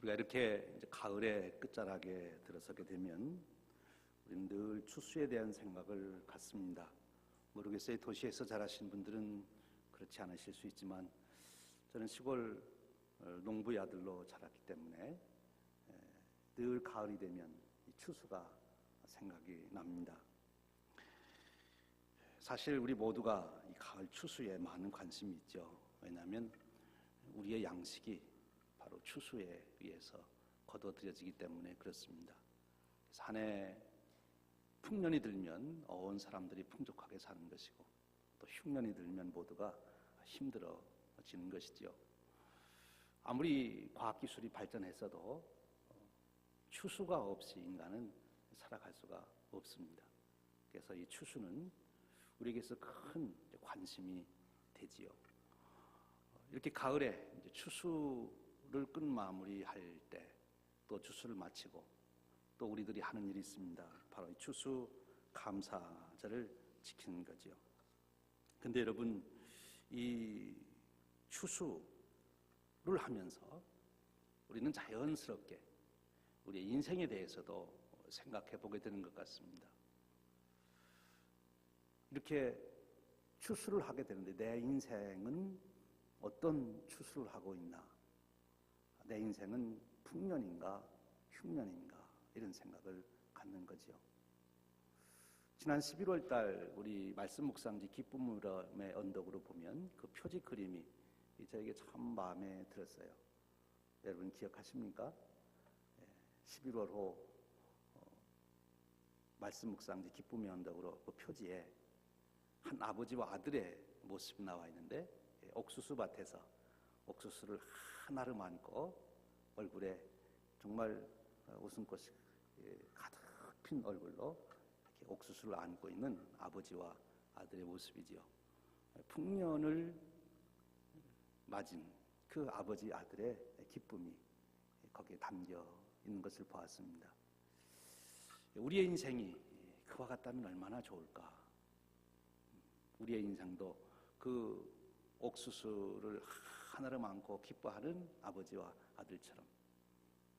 우리가 이렇게 이제 가을의 끝자락에 들어서게 되면 우리는 늘 추수에 대한 생각을 갖습니다. 모르겠어요. 도시에서 자라신 분들은 그렇지 않으실 수 있지만 저는 시골 농부의 아들로 자랐기 때문에 늘 가을이 되면 이 추수가 생각이 납니다. 사실 우리 모두가 이 가을 추수에 많은 관심이 있죠. 왜냐하면 우리의 양식이 바로 추수에 의해서 거둬들여지기 때문에 그렇습니다. 그래서 한 해 풍년이 들면 온 사람들이 풍족하게 사는 것이고 또 흉년이 들면 모두가 힘들어지는 것이지요. 아무리 과학기술이 발전했어도 추수가 없이 인간은 살아갈 수가 없습니다. 그래서 이 추수는 우리에게서 큰 관심이 되지요. 이렇게 가을에 이제 추수를 끝마무리할 때 또 추수를 마치고 또 우리들이 하는 일이 있습니다. 바로 이 추수 감사절을 지키는 거지요. 근데 여러분, 이 추수를 하면서 우리는 자연스럽게 우리의 인생에 대해서도 생각해 보게 되는 것 같습니다. 이렇게 추수를 하게 되는데 내 인생은 어떤 추수를 하고 있나? 내 인생은 풍년인가 흉년인가? 이런 생각을 갖는 거죠. 지난 11월 달 우리 말씀 묵상지 기쁨의 언덕으로 보면 그 표지 그림이 저에게 참 마음에 들었어요. 여러분 기억하십니까? 11월 호 말씀 묵상지 기쁨의 언덕으로 그 표지에 한 아버지와 아들의 모습이 나와 있는데 옥수수 밭에서 옥수수를 하나를 안고 얼굴에 정말 웃음꽃이 가득 핀 얼굴로 이렇게 옥수수를 안고 있는 아버지와 아들의 모습이지요. 풍년을 맞은 그 아버지 아들의 기쁨이 거기에 담겨 있는 것을 보았습니다. 우리의 인생이 그와 같다면 얼마나 좋을까? 우리의 인생도 그 옥수수를 하나로 안고 기뻐하는 아버지와 아들처럼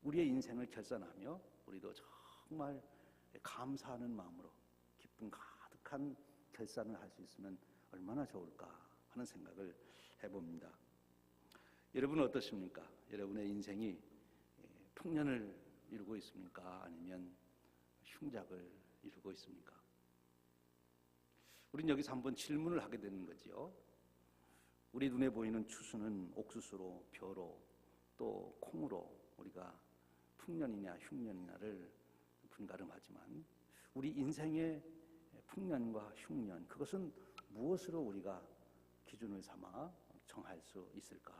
우리의 인생을 결산하며 우리도 정말 감사하는 마음으로 기쁨 가득한 결산을 할 수 있으면 얼마나 좋을까 하는 생각을 해봅니다. 여러분은 어떠십니까? 여러분의 인생이 풍년을 이루고 있습니까? 아니면 흉작을 이루고 있습니까? 우린 여기서 한번 질문을 하게 되는 거지요. 우리 눈에 보이는 추수는 옥수수로, 벼로, 또 콩으로 우리가 풍년이냐 흉년이냐를 분가름하지만 우리 인생의 풍년과 흉년, 그것은 무엇으로 우리가 기준을 삼아 정할 수 있을까?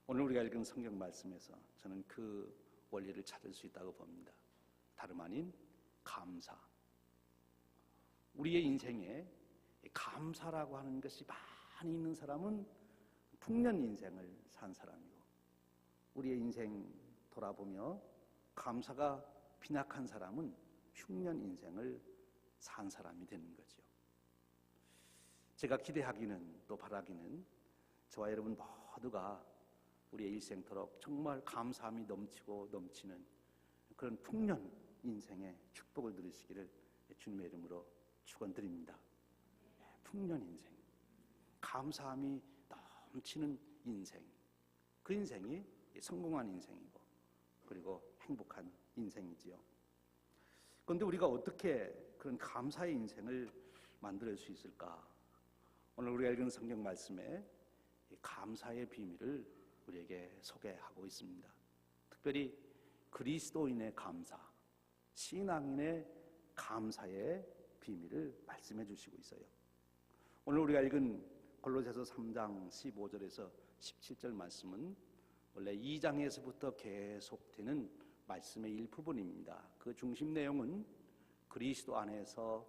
오늘 우리가 읽은 성경 말씀에서 저는 그 원리를 찾을 수 있다고 봅니다. 다름 아닌 감사. 우리의 인생에 감사라고 하는 것이 많이 있는 사람은 풍년 인생을 산 사람이고, 우리의 인생 돌아보며 감사가 빈약한 사람은 흉년 인생을 산 사람이 되는 거죠. 제가 기대하기는 또 바라기는 저와 여러분 모두가 우리의 일생토록 정말 감사함이 넘치고 넘치는 그런 풍년 인생의 축복을 누리시기를 주님의 이름으로 축원드립니다. 풍년 인생, 감사함이 넘치는 인생, 그 인생이 성공한 인생이고 그리고 행복한 인생이지요. 그런데 우리가 어떻게 그런 감사의 인생을 만들 수 있을까? 오늘 우리가 읽은 성경 말씀에 감사의 비밀을 우리에게 소개하고 있습니다. 특별히 그리스도인의 감사, 신앙인의 감사의 비밀을 말씀해 주시고 있어요. 오늘 우리가 읽은 골로새서 3장 15절에서 17절 말씀은 원래 2장에서부터 계속되는 말씀의 일부분입니다. 그 중심 내용은 그리스도 안에서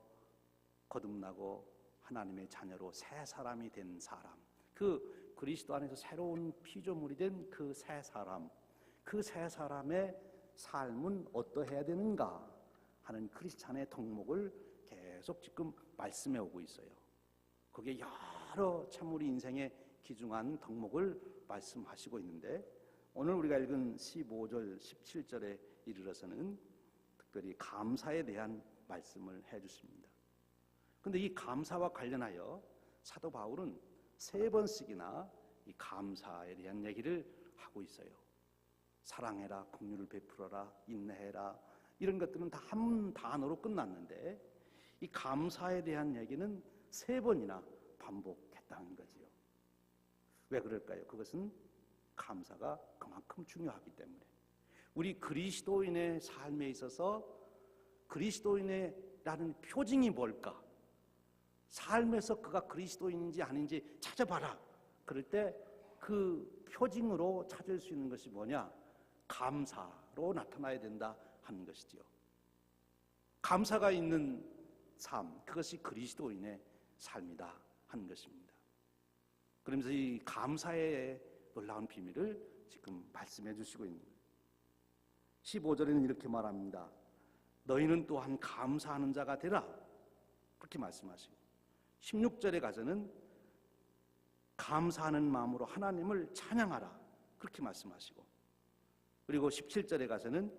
거듭나고 하나님의 자녀로 새 사람이 된 사람, 그 그리스도 안에서 새로운 피조물이 된 그 새 사람, 그 새 사람의 삶은 어떠해야 되는가 하는 크리스찬의 덕목을 계속 지금 말씀해 오고 있어요. 거기에 여러 참 우리 인생에 귀중한 덕목을 말씀하시고 있는데 오늘 우리가 읽은 15절, 17절에 이르러서는 특별히 감사에 대한 말씀을 해주십니다. 그런데 이 감사와 관련하여 사도 바울은 3번씩이나 이 감사에 대한 얘기를 하고 있어요. 사랑해라, 긍휼을 베풀어라, 인내해라, 이런 것들은 다 한 단어로 끝났는데 이 감사에 대한 얘기는 3번이나 반복했다는 거지요. 왜 그럴까요? 그것은 감사가 그만큼 중요하기 때문에. 우리 그리스도인의 삶에 있어서 그리스도인이라는 표징이 뭘까? 삶에서 그가 그리스도인인지 아닌지 찾아봐라. 그럴 때 그 표징으로 찾을 수 있는 것이 뭐냐? 감사로 나타나야 된다 하는 것이지요. 감사가 있는 삶, 그것이 그리스도인의 삶이다 하는 것입니다. 그러면서 이 감사의 놀라운 비밀을 지금 말씀해 주시고 있는 거예요. 15절에는 이렇게 말합니다. 너희는 또한 감사하는 자가 되라. 그렇게 말씀하시고 16절에 가서는 감사하는 마음으로 하나님을 찬양하라. 그렇게 말씀하시고 그리고 17절에 가서는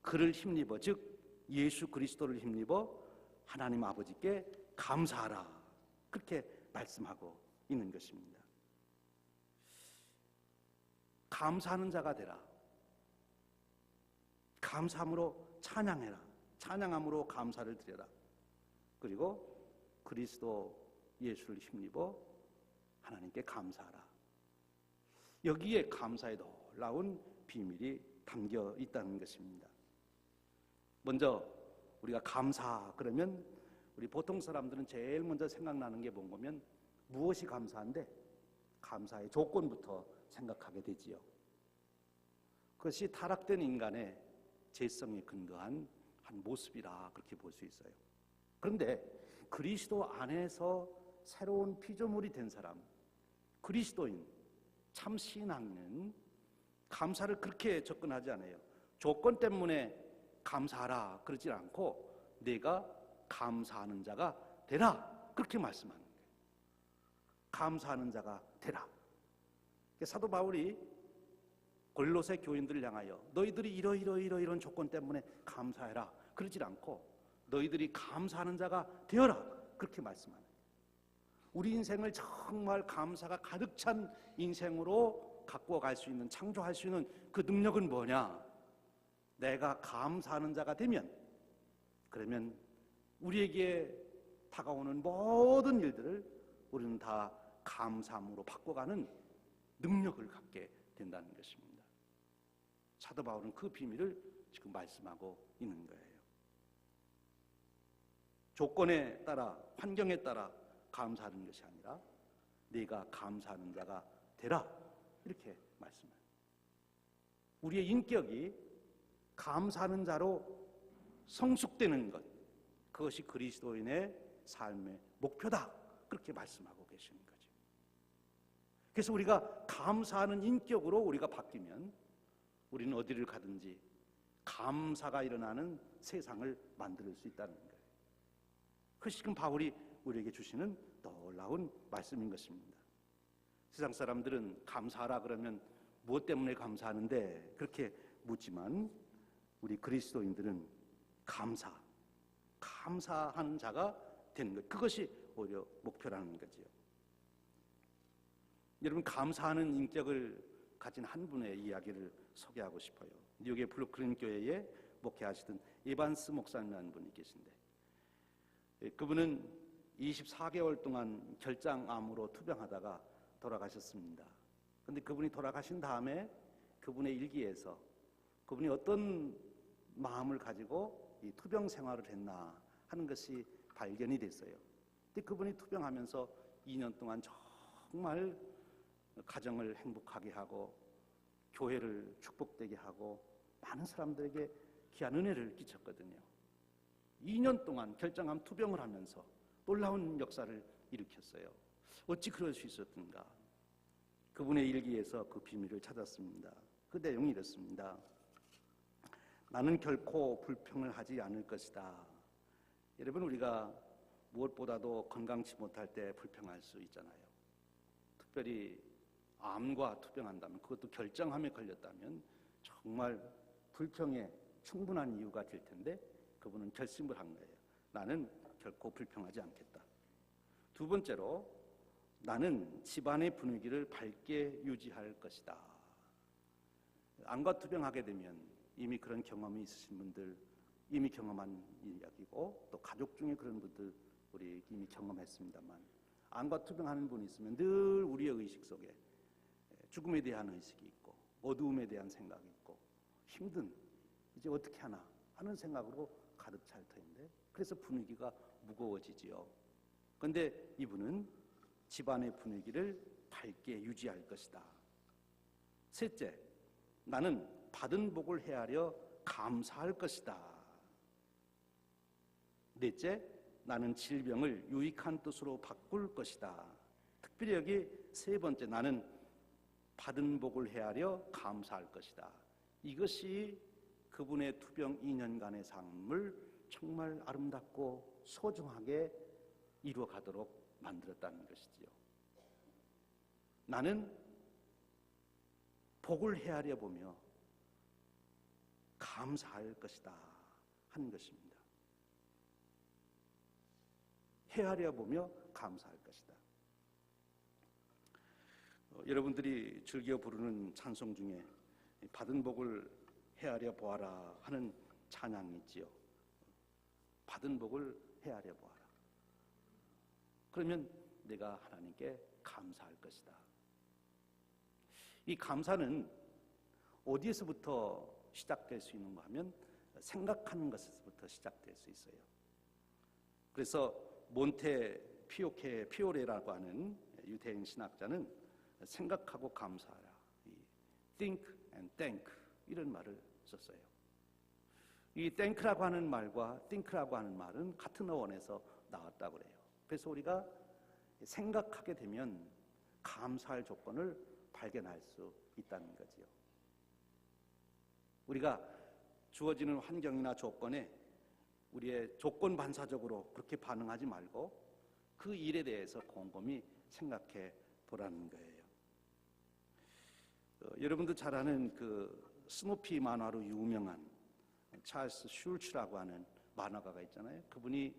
그를 힘입어, 즉 예수 그리스도를 힘입어 하나님 아버지께 감사하라. 그렇게 말씀하고 있는 것입니다. 감사하는 자가 되라. 감사함으로 찬양해라. 찬양함으로 감사를 드려라. 그리고 그리스도 예수를 힘입어 하나님께 감사하라. 여기에 감사에 놀라운 비밀이 담겨 있다는 것입니다. 먼저 우리가 감사 그러면 우리 보통 사람들은 제일 먼저 생각나는 게 뭔가면 무엇이 감사한데 감사의 조건부터 생각하게 되지요. 그것이 타락된 인간의 죄성에 근거한 한 모습이라 그렇게 볼 수 있어요. 그런데 그리스도 안에서 새로운 피조물이 된 사람, 그리스도인, 참 신앙은 감사를 그렇게 접근하지 않아요. 조건 때문에 감사하라 그러지 않고 내가 감사하는 자가 되라 그렇게 말씀하는 거예요. 감사하는 자가 되라. 사도 바울이 골로새 교인들을 향하여 너희들이 이런 조건 때문에 감사해라 그러지 않고 너희들이 감사하는 자가 되어라 그렇게 말씀하는 거예요. 우리 인생을 정말 감사가 가득 찬 인생으로 갖고 갈 수 있는, 창조할 수 있는 그 능력은 뭐냐? 내가 감사하는 자가 되면, 그러면 우리에게 다가오는 모든 일들을 우리는 다 감사함으로 바꿔가는 능력을 갖게 된다는 것입니다. 사도 바울은 그 비밀을 지금 말씀하고 있는 거예요. 조건에 따라, 환경에 따라 감사하는 것이 아니라 네가 감사하는 자가 되라 이렇게 말씀해요. 우리의 인격이 감사하는 자로 성숙되는 것, 그것이 그리스도인의 삶의 목표다 그렇게 말씀하고 계시는 거죠. 그래서 우리가 감사하는 인격으로 우리가 바뀌면 우리는 어디를 가든지 감사가 일어나는 세상을 만들 수 있다는 거예요. 그것이 지금 바울이 우리에게 주시는 놀라운 말씀인 것입니다. 세상 사람들은 감사하라 그러면 무엇 때문에 감사하는데 그렇게 묻지만 우리 그리스도인들은 감사하는 자가 되는 것, 그것이 오히려 목표라는 거지요. 여러분, 감사하는 인격을 가진 한 분의 이야기를 소개하고 싶어요. 뉴욕의 브루클린 교회에 목회하시던 에반스 목사님이라는 분이 계신데 그분은 24개월 동안 결장암으로 투병하다가 돌아가셨습니다. 그런데 그분이 돌아가신 다음에 그분의 일기에서 그분이 어떤 마음을 가지고 이 투병 생활을 했나 하는 것이 발견이 됐어요. 근데 그분이 투병하면서 2년 동안 정말 가정을 행복하게 하고 교회를 축복되게 하고 많은 사람들에게 귀한 은혜를 끼쳤거든요. 2년 동안 결장암 투병을 하면서 놀라운 역사를 일으켰어요. 어찌 그럴 수 있었던가? 그분의 일기에서 그 비밀을 찾았습니다. 그 내용이 이렇습니다. 나는 결코 불평을 하지 않을 것이다. 여러분, 우리가 무엇보다도 건강치 못할 때 불평할 수 있잖아요. 특별히 암과 투병한다면, 그것도 결정암에 걸렸다면 정말 불평에 충분한 이유가 될 텐데 그분은 결심을 한 거예요. 나는 결코 불평하지 않겠다. 두 번째로, 나는 집안의 분위기를 밝게 유지할 것이다. 암과 투병하게 되면 이미 그런 경험이 있으신 분들 이미 경험한 이야기고, 또 가족 중에 그런 분들 우리 이미 경험했습니다만, 암과 투병하는 분이 있으면 늘 우리의 의식 속에 죽음에 대한 의식이 있고 어두움에 대한 생각이 있고 힘든, 이제 어떻게 하나 하는 생각으로 가득 찰 터인데, 그래서 분위기가 무거워지지요. 그런데 이분은 집안의 분위기를 밝게 유지할 것이다. 셋째, 나는 받은 복을 헤아려 감사할 것이다. 넷째, 나는 질병을 유익한 뜻으로 바꿀 것이다. 특별히 여기 세 번째, 나는 받은 복을 헤아려 감사할 것이다. 이것이 그분의 투병 2년간의 삶을 정말 아름답고 소중하게 이루어가도록 만들었다는 것이지요. 나는 복을 헤아려 보며 감사할 것이다 하는 것입니다. 헤아려 보며 감사할 것이다. 여러분들이 즐겨 부르는 찬송 중에 받은 복을 헤아려 보아라 하는 찬양이 있지요. 받은 복을 헤아려 보아라. 그러면 내가 하나님께 감사할 것이다. 이 감사는 어디에서부터 시작될 수 있는가 하면 생각하는 것에서부터 시작될 수 있어요. 그래서 몬테 피오레라고 하는 유대인 신학자는 생각하고 감사하라, think and thank, 이런 말을 썼어요. 이 thank라고 하는 말과 think라고 하는 말은 같은 어원에서 나왔다고 그래요. 그래서 우리가 생각하게 되면 감사할 조건을 발견할 수 있다는 거지요. 우리가 주어지는 환경이나 조건에 우리의 조건 반사적으로 그렇게 반응하지 말고 그 일에 대해서 곰곰이 생각해 보라는 거예요. 여러분도 잘 아는 그 스누피 만화로 유명한 찰스 슐츠라고 하는 만화가가 있잖아요. 그분이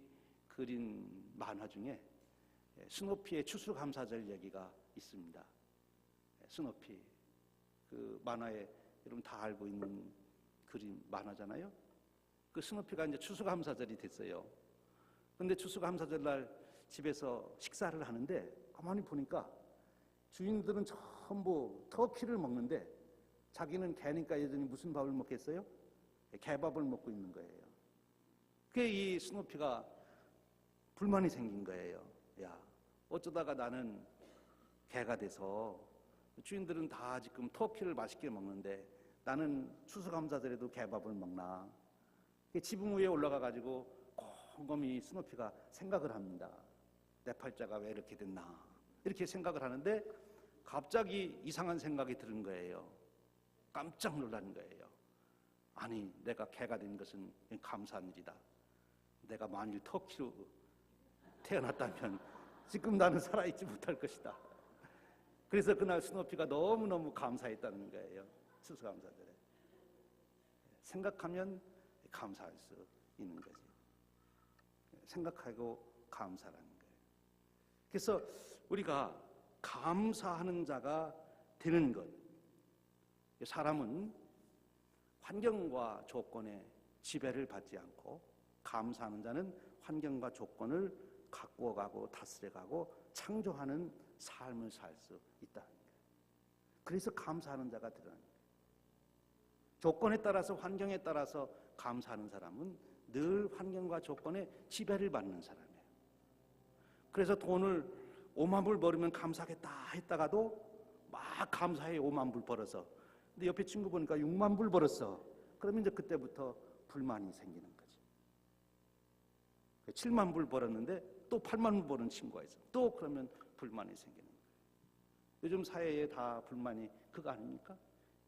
그린 만화 중에 스누피의 추수감사절 얘기가 있습니다. 스누피, 그 만화에 여러분 다 알고 있는 그림 만화잖아요. 그 스누피가 이제 추수감사절이 됐어요. 근데 추수감사절 날 집에서 식사를 하는데 가만히 보니까 주인들은 전부 터키를 먹는데 자기는 개니까 여전히 무슨 밥을 먹겠어요? 개밥을 먹고 있는 거예요. 그게 이 스누피가 불만이 생긴 거예요. 야, 어쩌다가 나는 개가 돼서 주인들은 다 지금 터키를 맛있게 먹는데 나는 추수감사절에도 개밥을 먹나? 지붕 위에 올라가 가지고 곰곰이 스누피가 생각을 합니다. 내 팔자가 왜 이렇게 됐나? 이렇게 생각을 하는데 갑자기 이상한 생각이 드는 거예요. 깜짝 놀란 거예요. 아니, 내가 개가 된 것은 감사한 일이다. 내가 만일 터키로 태어났다면 지금 나는 살아있지 못할 것이다. 그래서 그날 스누피가 너무너무 감사했다는 거예요. 추수감사절에. 생각하면 감사할 수 있는 거지. 생각하고 감사라는 거예요. 그래서 우리가 감사하는 자가 되는 것. 사람은 환경과 조건에 지배를 받지 않고 감사하는 자는 환경과 조건을 가꾸어가고 다스려가고 창조하는 삶을 살 수 있다는 거예요. 그래서 감사하는 자가 되는 거예요. 조건에 따라서 환경에 따라서 감사하는 사람은 늘 환경과 조건에 지배를 받는 사람이에요. 그래서 돈을 5만 불 벌으면 감사하겠다 했다가도 막 감사해 5만 불 벌어서. 근데 옆에 친구 보니까 6만 불 벌었어. 그러면 이제 그때부터 불만이 생기는 거지. 7만 불 벌었는데 또 8만 불 버는 친구가 있어. 또 그러면 불만이 생기는 거예요. 요즘 사회에 다 불만이 그거 아닙니까?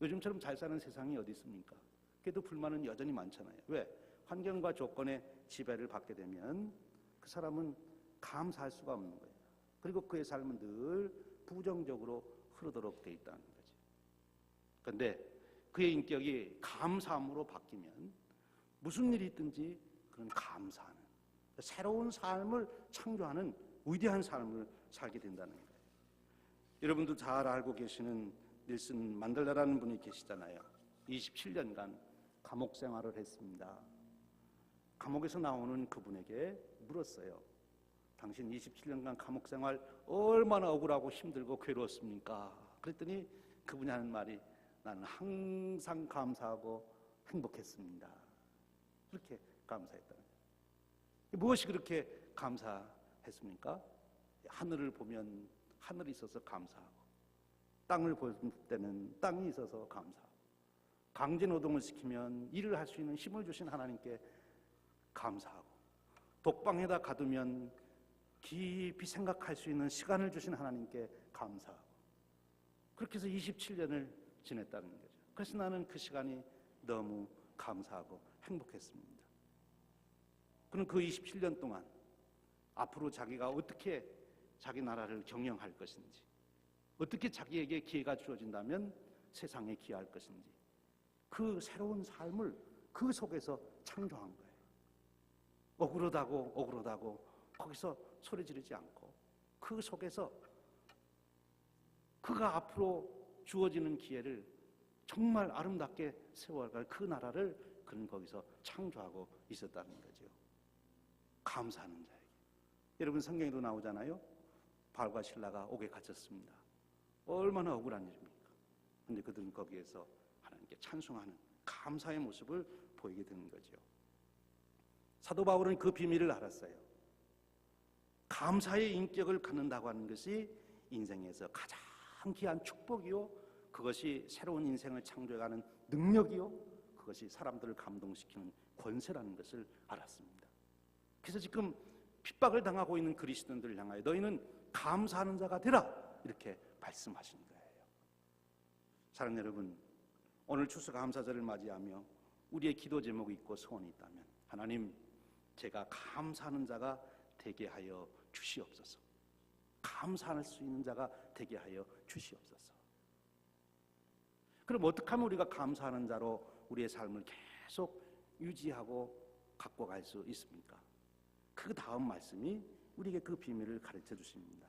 요즘처럼 잘 사는 세상이 어디 있습니까? 그래도 불만은 여전히 많잖아요. 왜? 환경과 조건의 지배를 받게 되면 그 사람은 감사할 수가 없는 거예요. 그리고 그의 삶은 늘 부정적으로 흐르도록 돼 있다는 거지. 그런데 그의 인격이 감사함으로 바뀌면 무슨 일이 있든지 그런 감사하는 새로운 삶을 창조하는 위대한 삶을 살게 된다는 거예요. 여러분도 잘 알고 계시는 넬슨 만델라라는 분이 계시잖아요. 27년간 감옥 생활을 했습니다. 감옥에서 나오는 그분에게 물었어요. 당신 27년간 감옥 생활 얼마나 억울하고 힘들고 괴로웠습니까? 그랬더니 그분이 하는 말이 나는 항상 감사하고 행복했습니다. 그렇게 감사했다는 거예요. 무엇이 그렇게 감사했습니까? 하늘을 보면 하늘이 있어서 감사하고, 땅을 볼 때는 땅이 있어서 감사하고, 강제노동을 시키면 일을 할 수 있는 힘을 주신 하나님께 감사하고, 독방에다 가두면 깊이 생각할 수 있는 시간을 주신 하나님께 감사하고, 그렇게 해서 27년을 지냈다는 거죠. 그래서 나는 그 시간이 너무 감사하고 행복했습니다. 그는 그 27년 동안 앞으로 자기가 어떻게 자기 나라를 경영할 것인지, 어떻게 자기에게 기회가 주어진다면 세상에 기여할 것인지, 그 새로운 삶을 그 속에서 창조한 거예요. 억울하다고 거기서 소리 지르지 않고 그 속에서 그가 앞으로 주어지는 기회를 정말 아름답게 세워갈 그 나라를 그는 거기서 창조하고 있었다는 거죠. 감사하는 자에게. 여러분 성경에도 나오잖아요. 바울과 실라가 옥에 갇혔습니다. 얼마나 억울한 일입니까? 그런데 그들은 거기에서 하나님께 찬송하는 감사의 모습을 보이게 되는 거죠. 사도 바울은 그 비밀을 알았어요. 감사의 인격을 갖는다고 하는 것이 인생에서 가장 귀한 축복이요, 그것이 새로운 인생을 창조해가는 능력이요, 그것이 사람들을 감동시키는 권세라는 것을 알았습니다. 그래서 지금 핍박을 당하고 있는 그리스도인들을 향하여 너희는 감사하는 자가 되라, 이렇게 말씀하신 거예요. 사랑하는 여러분, 오늘 추수감사절을 맞이하며 우리의 기도 제목이 있고 소원이 있다면, 하나님, 제가 감사하는 자가 되게 하여 주시옵소서. 감사할 수 있는 자가 되게 하여 주시옵소서. 그럼 어떻게 하면 우리가 감사하는 자로 우리의 삶을 계속 유지하고 갖고 갈 수 있습니까? 그 다음 말씀이 우리에게 그 비밀을 가르쳐 주십니다.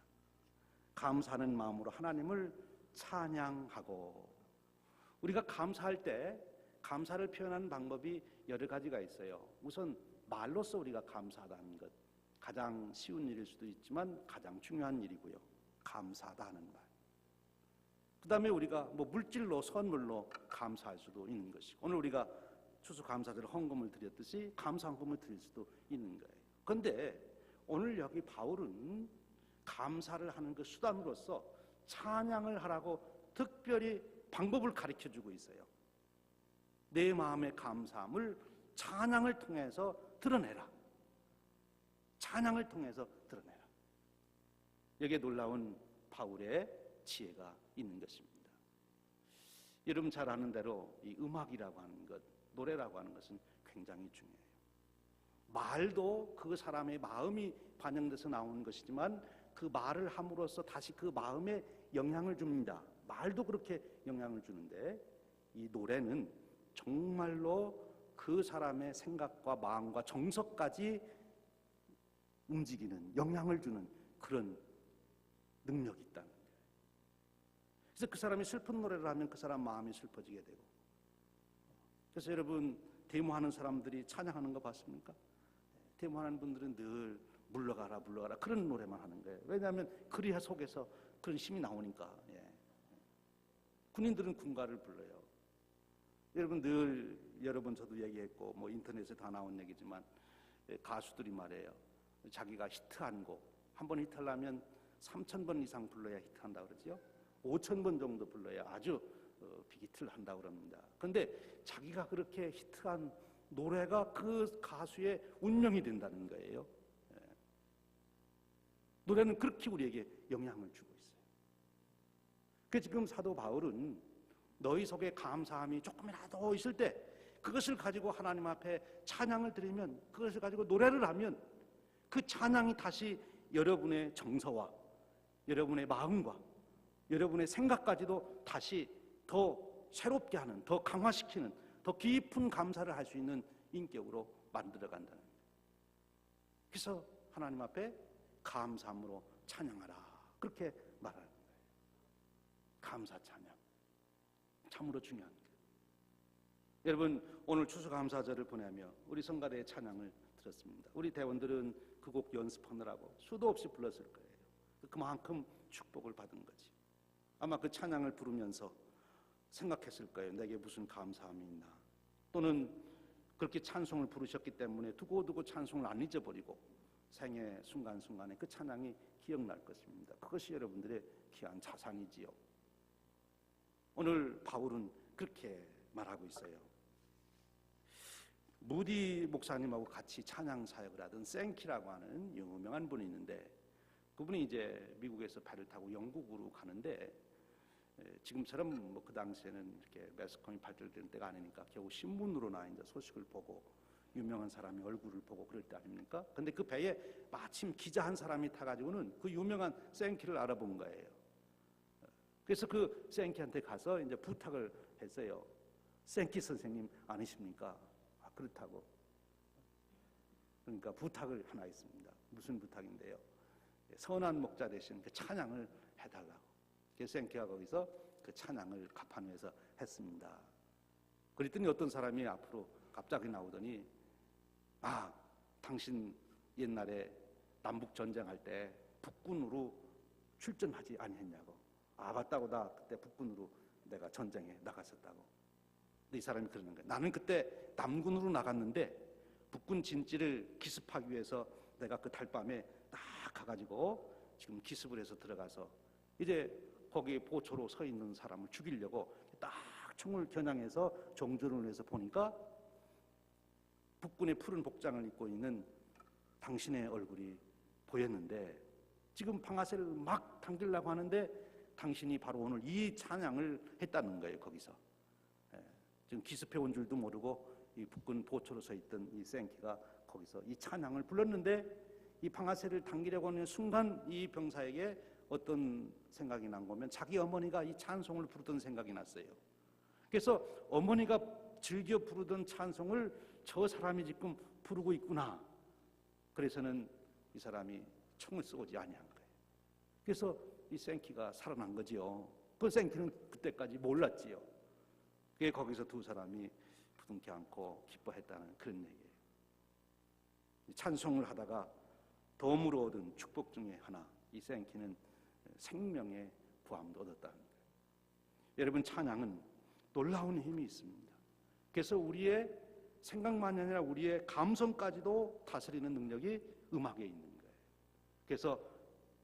감사하는 마음으로 하나님을 찬양하고. 우리가 감사할 때 감사를 표현하는 방법이 여러 가지가 있어요. 우선 말로써 우리가 감사하다는 것, 가장 쉬운 일일 수도 있지만 가장 중요한 일이고요. 감사하다 하는 말. 그 다음에 우리가 물질로, 선물로 감사할 수도 있는 것이고, 오늘 우리가 추수감사절 헌금을 드렸듯이 감사헌금을 드릴 수도 있는 거예요. 그런데 오늘 여기 바울은 감사를 하는 그 수단으로서 찬양을 하라고 특별히 방법을 가르쳐주고 있어요. 내 마음의 감사함을 찬양을 통해서 드러내라. 찬양을 통해서 드러내라. 여기에 놀라운 바울의 지혜가 있는 것입니다. 여러분 잘 아는 대로 이 음악이라고 하는 것, 노래라고 하는 것은 굉장히 중요해요. 말도 그 사람의 마음이 반영돼서 나오는 것이지만 그 말을 함으로써 다시 그 마음에 영향을 줍니다. 말도 그렇게 영향을 주는데 이 노래는 정말로 그 사람의 생각과 마음과 정서까지 움직이는, 영향을 주는 그런 능력이 있다는 거예요. 그래서 그 사람이 슬픈 노래를 하면 그 사람 마음이 슬퍼지게 되고, 그래서 여러분 데모하는 사람들이 찬양하는 거 봤습니까? 데모하는 분들은 늘 물러가라 물러가라 그런 노래만 하는 거예요. 왜냐하면 그리하 속에서 그런 힘이 나오니까. 군인들은 군가를 불러요. 여러분 늘 여러분 저도 얘기했고 인터넷에 다 나온 얘기지만 가수들이 말해요. 자기가 히트한 곡 한 번 히트하려면 3,000번 이상 불러야 히트한다고 그러죠. 5,000번 정도 불러야 아주 빅히트를 한다고 그럽니다. 그런데 자기가 그렇게 히트한 노래가 그 가수의 운명이 된다는 거예요. 노래는 그렇게 우리에게 영향을 주고 있어요. 그래서 지금 사도 바울은 너희 속에 감사함이 조금이라도 있을 때 그것을 가지고 하나님 앞에 찬양을 드리면, 그것을 가지고 노래를 하면 그 찬양이 다시 여러분의 정서와 여러분의 마음과 여러분의 생각까지도 다시 더 새롭게 하는, 더 강화시키는, 더 깊은 감사를 할 수 있는 인격으로 만들어간다는 거예요. 그래서 하나님 앞에 감사함으로 찬양하라, 그렇게 말하는 거예요. 감사 찬양, 참으로 중요한 거예요. 여러분, 오늘 추수감사절을 보내며 우리 성가대의 찬양을 들었습니다. 우리 대원들은 그 곡 연습하느라고 수도 없이 불렀을 거예요. 그만큼 축복을 받은 거지. 아마 그 찬양을 부르면서 생각했을 거예요. 내게 무슨 감사함이 있나. 또는 그렇게 찬송을 부르셨기 때문에 두고두고 찬송을 안 잊어버리고 생애 순간순간에 그 찬양이 기억날 것입니다. 그것이 여러분들의 귀한 자산이지요. 오늘 바울은 그렇게 말하고 있어요. 무디 목사님하고 같이 찬양 사역을 하던 생키라고 하는 유명한 분이 있는데, 그분이 이제 미국에서 배를 타고 영국으로 가는데, 지금처럼 뭐 그 당시에는 이렇게 매스컴이 발달된 때가 아니니까 겨우 신문으로나 이제 소식을 보고 유명한 사람이 얼굴을 보고 그럴 때 아닙니까? 근데 그 배에 마침 기자 한 사람이 타가지고는 그 유명한 생키를 알아본 거예요. 그래서 그 생키한테 가서 이제 부탁을 했어요. 생키 선생님 아니십니까? 아, 그렇다고. 그러니까 부탁을 하나 있습니다. 무슨 부탁인데요? 선한 목자 대신 그 찬양을 해달라고. 그래서 생키가 거기서 그 찬양을 가판에서 했습니다. 그랬더니 어떤 사람이 앞으로 갑자기 나오더니, 아, 당신 옛날에 남북 전쟁할 때 북군으로 출전하지 아니했냐고. 아, 맞다고. 나 그때 북군으로 내가 전쟁에 나갔었다고. 근데 이 사람이 그러는 거예요. 나는 그때 남군으로 나갔는데 북군 진지를 기습하기 위해서 내가 그 달밤에 딱 가가지고 지금 기습을 해서 들어가서 이제 거기 보초로 서 있는 사람을 죽이려고 딱 총을 겨냥해서 정전을 해서 보니까 북군의 푸른 복장을 입고 있는 당신의 얼굴이 보였는데, 지금 방아쇠를 막 당기려고 하는데 당신이 바로 오늘 이 찬양을 했다는 거예요. 거기서 지금 기습해 온 줄도 모르고 이 북군 보초로 서 있던 이 생키가 거기서 이 찬양을 불렀는데, 이 방아쇠를 당기려고 하는 순간 이 병사에게 어떤 생각이 난 거면 자기 어머니가 이 찬송을 부르던 생각이 났어요. 그래서 어머니가 즐겨 부르던 찬송을 저 사람이 지금 부르고 있구나. 그래서는 이 사람이 총을 쏘지 아니한 거예요. 그래서 이 생키가 살아난 거지요. 그 생키는 그때까지 몰랐지요. 그게 거기서 두 사람이 부둥켜 안고 기뻐했다는 그런 얘기예요. 찬송을 하다가 덤으로 얻은 축복 중에 하나, 이 생키는 생명의 구함도 얻었다는 거예요. 여러분, 찬양은 놀라운 힘이 있습니다. 그래서 우리의 생각만이 아니라 우리의 감성까지도 다스리는 능력이 음악에 있는 거예요. 그래서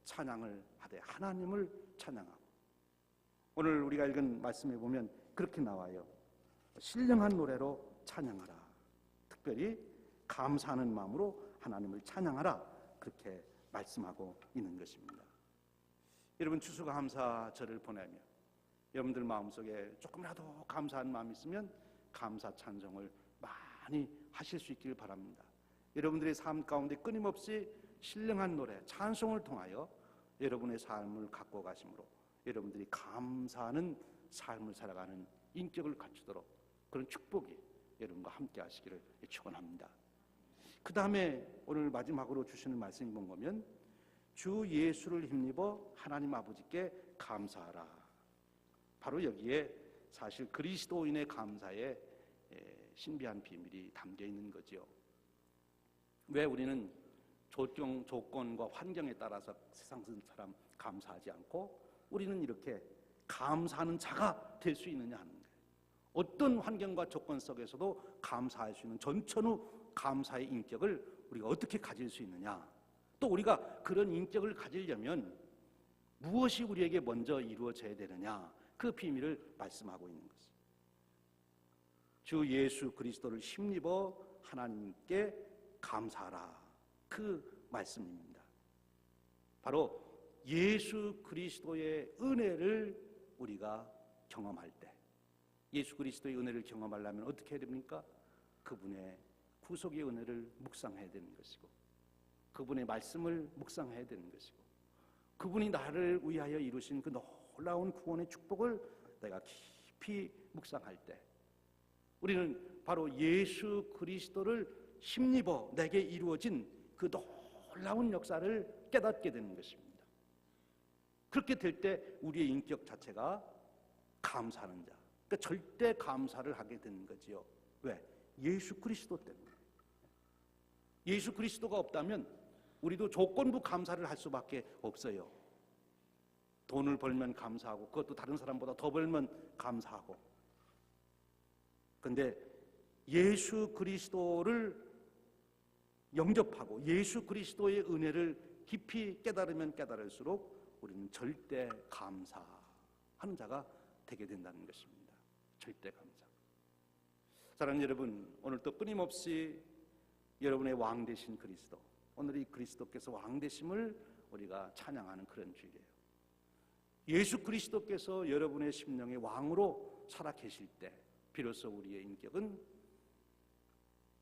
찬양을 하되 하나님을 찬양하고, 오늘 우리가 읽은 말씀에 보면 그렇게 나와요. 신령한 노래로 찬양하라. 특별히 감사하는 마음으로 하나님을 찬양하라. 그렇게 말씀하고 있는 것입니다. 여러분, 추수감사절을 보내며 여러분들 마음속에 조금이라도 감사한 마음이 있으면 감사 찬송을 많이 하실 수 있길 바랍니다. 여러분들의 삶 가운데 끊임없이 신령한 노래, 찬송을 통하여 여러분의 삶을 갖고 가심으로 여러분들이 감사하는 삶을 살아가는 인격을 갖추도록 그런 축복이 여러분과 함께 하시기를 축원합니다. 그 다음에 오늘 마지막으로 주시는 말씀이 뭔가면, 주 예수를 힘입어 하나님 아버지께 감사하라. 바로 여기에 사실 그리스도인의 감사에 신비한 비밀이 담겨 있는 거죠. 왜 우리는 조건과 환경에 따라서 세상 사람 감사하지 않고 우리는 이렇게 감사하는 자가 될 수 있느냐 하는 거예요. 어떤 환경과 조건 속에서도 감사할 수 있는 전천후 감사의 인격을 우리가 어떻게 가질 수 있느냐, 또 우리가 그런 인격을 가지려면 무엇이 우리에게 먼저 이루어져야 되느냐, 그 비밀을 말씀하고 있는 것입니다. 주 예수 그리스도를 힘입어 하나님께 감사하라, 그 말씀입니다. 바로 예수 그리스도의 은혜를 우리가 경험할 때, 예수 그리스도의 은혜를 경험하려면 어떻게 해야 됩니까? 그분의 구속의 은혜를 묵상해야 되는 것이고, 그분의 말씀을 묵상해야 되는 것이고, 그분이 나를 위하여 이루신 그 놀라운 구원의 축복을 내가 깊이 묵상할 때 우리는 바로 예수 그리스도를 힘입어 내게 이루어진 그 놀라운 역사를 깨닫게 되는 것입니다. 그렇게 될 때 우리의 인격 자체가 감사하는 자, 그러니까 절대 감사를 하게 되는 거지요. 왜? 예수 그리스도 때문에. 예수 그리스도가 없다면 우리도 조건부 감사를 할 수밖에 없어요. 돈을 벌면 감사하고 그것도 다른 사람보다 더 벌면 감사하고. 그런데 예수 그리스도를 영접하고 예수 그리스도의 은혜를 깊이 깨달으면 깨달을수록 우리는 절대 감사하는 자가 되게 된다는 것입니다. 절대 감사. 사랑하는 여러분, 오늘 또 끊임없이 여러분의 왕 되신 그리스도, 오늘 이 그리스도께서 왕 되심을 우리가 찬양하는 그런 주일이에요. 예수 그리스도께서 여러분의 심령의 왕으로 살아 계실 때 비로소 우리의 인격은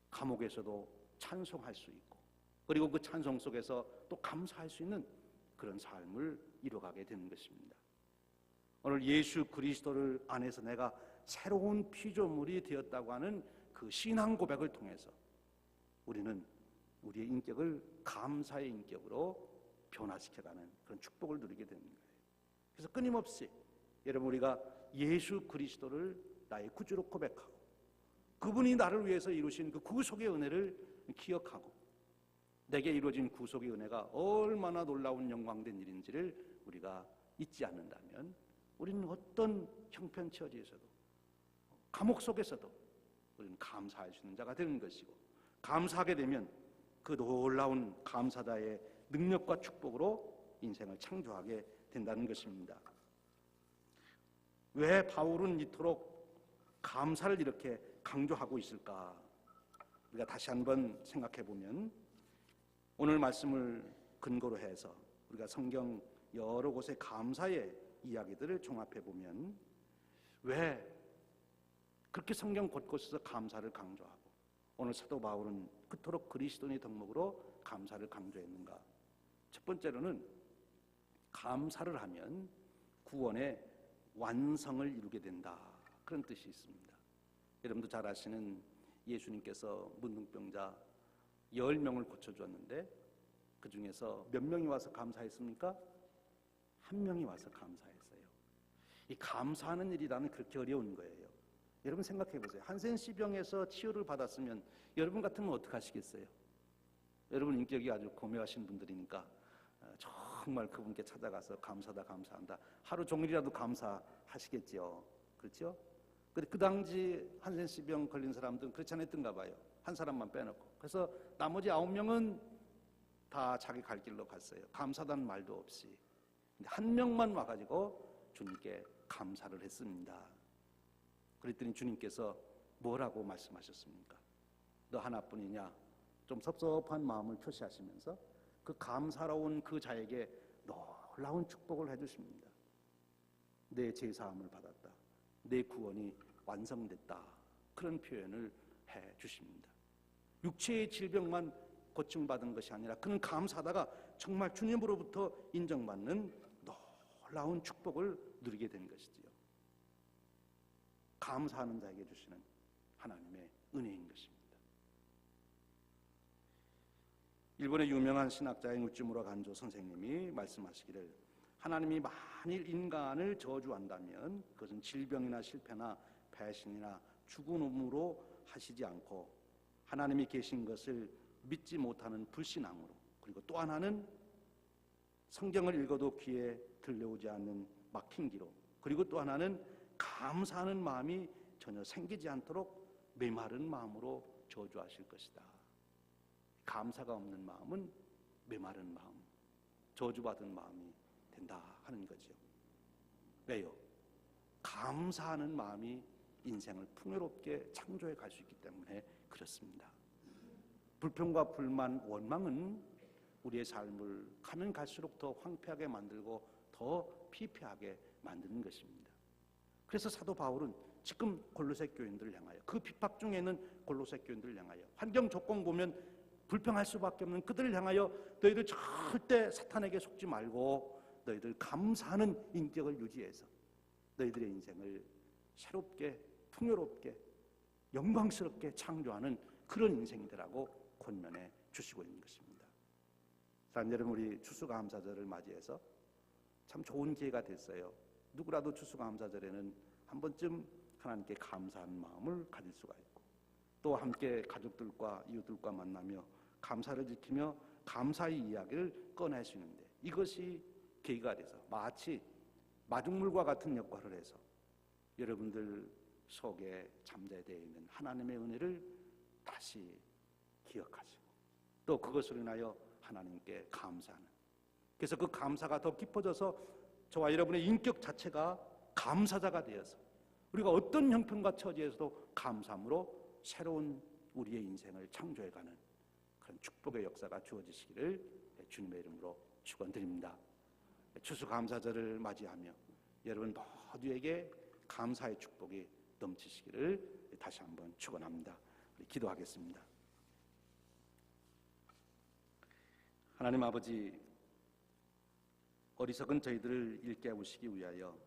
감옥에서도 찬송할 수 있고, 그리고 그 찬송 속에서 또 감사할 수 있는 그런 삶을 이뤄가게 되는 것입니다. 오늘 예수 그리스도를 안에서 내가 새로운 피조물이 되었다고 하는 그 신앙 고백을 통해서 우리는 우리의 인격을 감사의 인격으로 변화시켜가는 그런 축복을 누리게 되는 거예요. 그래서 끊임없이 여러분, 우리가 예수 그리스도를 나의 구주로 고백하고 그분이 나를 위해서 이루신 그 구속의 은혜를 기억하고 내게 이루어진 구속의 은혜가 얼마나 놀라운 영광된 일인지를 우리가 잊지 않는다면 우리는 어떤 형편처지에서도 감옥 속에서도 우리는 감사할 수 있는 자가 되는 것이고, 감사하게 되면 그 놀라운 감사자의 능력과 축복으로 인생을 창조하게 된다는 것입니다. 왜 바울은 이토록 감사를 이렇게 강조하고 있을까? 우리가 다시 한번 생각해 보면 오늘 말씀을 근거로 해서 우리가 성경 여러 곳의 감사의 이야기들을 종합해 보면 왜 그렇게 성경 곳곳에서 감사를 강조하고 오늘 사도 바울은 그토록 그리스도인의 덕목으로 감사를 강조했는가? 첫 번째로는 감사를 하면 구원의 완성을 이루게 된다, 그런 뜻이 있습니다. 여러분도 잘 아시는 예수님께서 문둥병자 10명을 고쳐주었는데 그 중에서 몇 명이 와서 감사했습니까? 한 명이 와서 감사했어요. 이 감사하는 일이라는 그렇게 어려운 거예요. 여러분 생각해 보세요. 한센시병에서 치유를 받았으면 여러분 같으면 어떻게 하시겠어요? 여러분 인격이 아주 고매하신 분들이니까 정말 그분께 찾아가서 감사다 감사한다 하루 종일이라도 감사하시겠지요. 그렇죠? 근데 그 당시 한센시병 걸린 사람들은 그렇지 않았던가 봐요. 한 사람만 빼놓고. 그래서 나머지 9명은 다 자기 갈 길로 갔어요. 감사다는 말도 없이. 근데 한 명만 와가지고 주님께 감사를 했습니다. 그랬더니 주님께서 뭐라고 말씀하셨습니까? 너 하나뿐이냐? 좀 섭섭한 마음을 표시하시면서 그 감사로운 그 자에게 놀라운 축복을 해주십니다. 내 죄사함을 받았다, 내 구원이 완성됐다, 그런 표현을 해주십니다. 육체의 질병만 고침받은 것이 아니라 그는 감사하다가 정말 주님으로부터 인정받는 놀라운 축복을 누리게 된 것이지요. 감사하는 자에게 주시는 하나님의 은혜인 것입니다. 일본의 유명한 신학자인 우찌무라 간조 선생님이 말씀하시기를, 하나님이 만일 인간을 저주한다면 그것은 질병이나 실패나 배신이나 죽음으로 하시지 않고 하나님이 계신 것을 믿지 못하는 불신앙으로, 그리고 또 하나는 성경을 읽어도 귀에 들려오지 않는 막힌 귀로, 그리고 또 하나는 감사하는 마음이 전혀 생기지 않도록 메마른 마음으로 저주하실 것이다. 감사가 없는 마음은 메마른 마음, 저주받은 마음이 된다 하는 거죠. 왜요? 감사하는 마음이 인생을 풍요롭게 창조해 갈 수 있기 때문에 그렇습니다. 불평과 불만, 원망은 우리의 삶을 가면 갈수록 더 황폐하게 만들고 더 피폐하게 만드는 것입니다. 그래서 사도 바울은 지금 골로새 교인들을 향하여, 그 핍박 중에 있는 골로새 교인들을 향하여, 환경 조건 보면 불평할 수밖에 없는 그들을 향하여 너희들 절대 사탄에게 속지 말고 너희들 감사하는 인격을 유지해서 너희들의 인생을 새롭게 풍요롭게 영광스럽게 창조하는 그런 인생이라고 권면해 주시고 있는 것입니다. 사랑하는 여러분, 우리 추수감사절을 맞이해서 참 좋은 기회가 됐어요. 누구라도 추수감사절에는 한 번쯤 하나님께 감사한 마음을 가질 수가 있고, 또 함께 가족들과 이웃들과 만나며 감사를 지키며 감사의 이야기를 꺼낼 수 있는데, 이것이 계기가 돼서 마치 마중물과 같은 역할을 해서 여러분들 속에 잠재되어 있는 하나님의 은혜를 다시 기억하시고, 또 그것으로 인하여 하나님께 감사하는, 그래서 그 감사가 더 깊어져서 저와 여러분의 인격 자체가 감사자가 되어서 우리가 어떤 형편과 처지에서도 감사함으로 새로운 우리의 인생을 창조해가는 그런 축복의 역사가 주어지시기를 주님의 이름으로 축원드립니다. 추수감사절을 맞이하며 여러분 모두에게 감사의 축복이 넘치시기를 다시 한번 축원합니다. 우리 기도하겠습니다. 하나님 아버지, 어리석은 저희들을 일깨우시기 위하여